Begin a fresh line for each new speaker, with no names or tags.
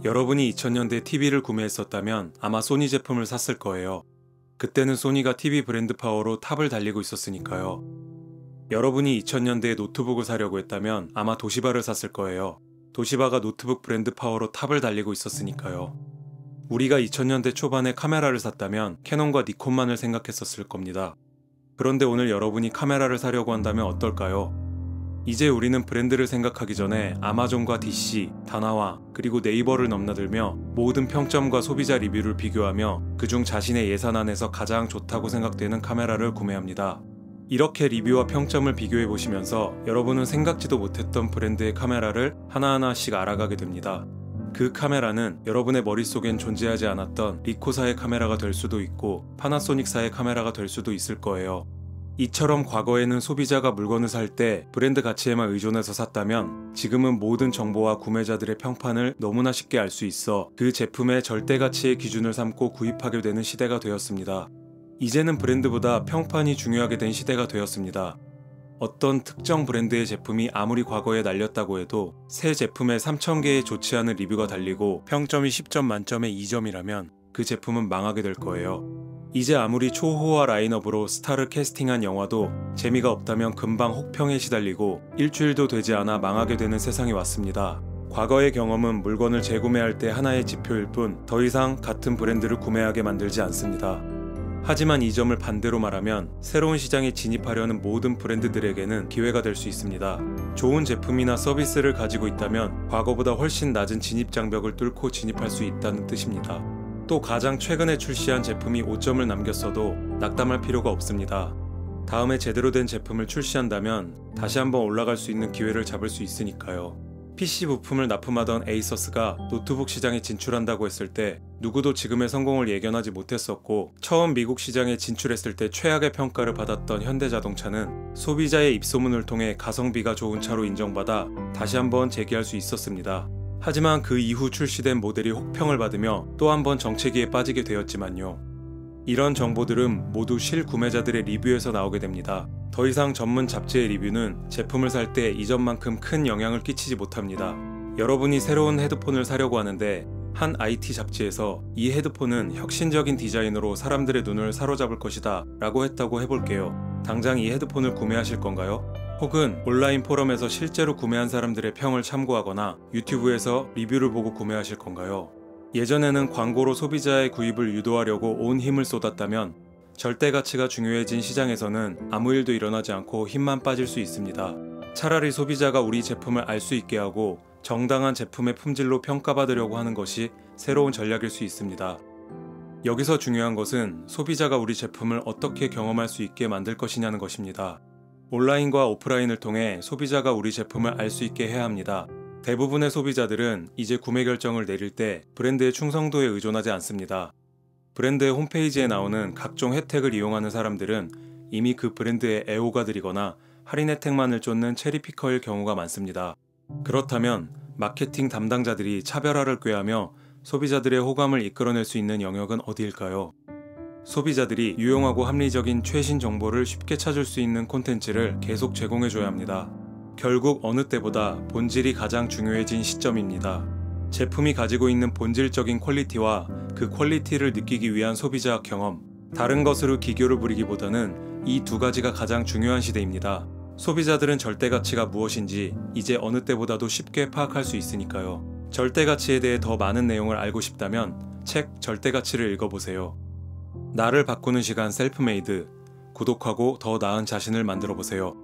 여러분이 2000년대 TV를 구매했었다면 아마 소니 제품을 샀을 거예요. 그때는 소니가 TV 브랜드 파워로 탑을 달리고 있었으니까요. 여러분이 2000년대에 노트북을 사려고 했다면 아마 도시바를 샀을 거예요. 도시바가 노트북 브랜드 파워로 탑을 달리고 있었으니까요. 우리가 2000년대 초반에 카메라를 샀다면 캐논과 니콘만을 생각했었을 겁니다. 그런데 오늘 여러분이 카메라를 사려고 한다면 어떨까요? 이제 우리는 브랜드를 생각하기 전에 아마존과 DC, 다나와 그리고 네이버를 넘나들며 모든 평점과 소비자 리뷰를 비교하며 그중 자신의 예산 안에서 가장 좋다고 생각되는 카메라를 구매합니다. 이렇게 리뷰와 평점을 비교해 보시면서 여러분은 생각지도 못했던 브랜드의 카메라를 하나하나씩 알아가게 됩니다. 그 카메라는 여러분의 머릿속엔 존재하지 않았던 리코사의 카메라가 될 수도 있고 파나소닉사의 카메라가 될 수도 있을 거예요. 이처럼 과거에는 소비자가 물건을 살 때 브랜드 가치에만 의존해서 샀다면 지금은 모든 정보와 구매자들의 평판을 너무나 쉽게 알 수 있어 그 제품의 절대 가치의 기준을 삼고 구입하게 되는 시대가 되었습니다. 이제는 브랜드보다 평판이 중요하게 된 시대가 되었습니다. 어떤 특정 브랜드의 제품이 아무리 과거에 날렸다고 해도 새 제품에 3000개의 좋지 않은 리뷰가 달리고 평점이 10점 만점에 2점이라면 그 제품은 망하게 될 거예요. 이제 아무리 초호화 라인업으로 스타를 캐스팅한 영화도 재미가 없다면 금방 혹평에 시달리고 일주일도 되지 않아 망하게 되는 세상이 왔습니다. 과거의 경험은 물건을 재구매할 때 하나의 지표일 뿐 더 이상 같은 브랜드를 구매하게 만들지 않습니다. 하지만 이 점을 반대로 말하면 새로운 시장에 진입하려는 모든 브랜드들에게는 기회가 될 수 있습니다. 좋은 제품이나 서비스를 가지고 있다면 과거보다 훨씬 낮은 진입 장벽을 뚫고 진입할 수 있다는 뜻입니다. 또 가장 최근에 출시한 제품이 5점을 남겼어도 낙담할 필요가 없습니다. 다음에 제대로 된 제품을 출시한다면 다시 한번 올라갈 수 있는 기회를 잡을 수 있으니까요. PC 부품을 납품하던 에이서스가 노트북 시장에 진출한다고 했을 때 누구도 지금의 성공을 예견하지 못했었고 처음 미국 시장에 진출했을 때 최악의 평가를 받았던 현대자동차는 소비자의 입소문을 통해 가성비가 좋은 차로 인정받아 다시 한번 재기할 수 있었습니다. 하지만 그 이후 출시된 모델이 혹평을 받으며 또 한 번 정체기에 빠지게 되었지만요. 이런 정보들은 모두 실구매자들의 리뷰에서 나오게 됩니다. 더 이상 전문 잡지의 리뷰는 제품을 살 때 이전만큼 큰 영향을 끼치지 못합니다. 여러분이 새로운 헤드폰을 사려고 하는데 한 IT 잡지에서 이 헤드폰은 혁신적인 디자인으로 사람들의 눈을 사로잡을 것이다 라고 했다고 해볼게요. 당장 이 헤드폰을 구매하실 건가요? 혹은 온라인 포럼에서 실제로 구매한 사람들의 평을 참고하거나 유튜브에서 리뷰를 보고 구매하실 건가요? 예전에는 광고로 소비자의 구입을 유도하려고 온 힘을 쏟았다면 절대 가치가 중요해진 시장에서는 아무 일도 일어나지 않고 힘만 빠질 수 있습니다. 차라리 소비자가 우리 제품을 알 수 있게 하고 정당한 제품의 품질로 평가받으려고 하는 것이 새로운 전략일 수 있습니다. 여기서 중요한 것은 소비자가 우리 제품을 어떻게 경험할 수 있게 만들 것이냐는 것입니다. 온라인과 오프라인을 통해 소비자가 우리 제품을 알 수 있게 해야 합니다. 대부분의 소비자들은 이제 구매 결정을 내릴 때 브랜드의 충성도에 의존하지 않습니다. 브랜드의 홈페이지에 나오는 각종 혜택을 이용하는 사람들은 이미 그 브랜드의 애호가들이거나 할인 혜택만을 쫓는 체리피커일 경우가 많습니다. 그렇다면 마케팅 담당자들이 차별화를 꾀하며 소비자들의 호감을 이끌어낼 수 있는 영역은 어디일까요? 소비자들이 유용하고 합리적인 최신 정보를 쉽게 찾을 수 있는 콘텐츠를 계속 제공해줘야 합니다. 결국 어느 때보다 본질이 가장 중요해진 시점입니다. 제품이 가지고 있는 본질적인 퀄리티와 그 퀄리티를 느끼기 위한 소비자 경험, 다른 것으로 기교를 부리기보다는 이 두 가지가 가장 중요한 시대입니다. 소비자들은 절대가치가 무엇인지 이제 어느 때보다도 쉽게 파악할 수 있으니까요. 절대가치에 대해 더 많은 내용을 알고 싶다면 책 절대가치를 읽어보세요. 나를 바꾸는 시간 셀프메이드. 구독하고 더 나은 자신을 만들어보세요.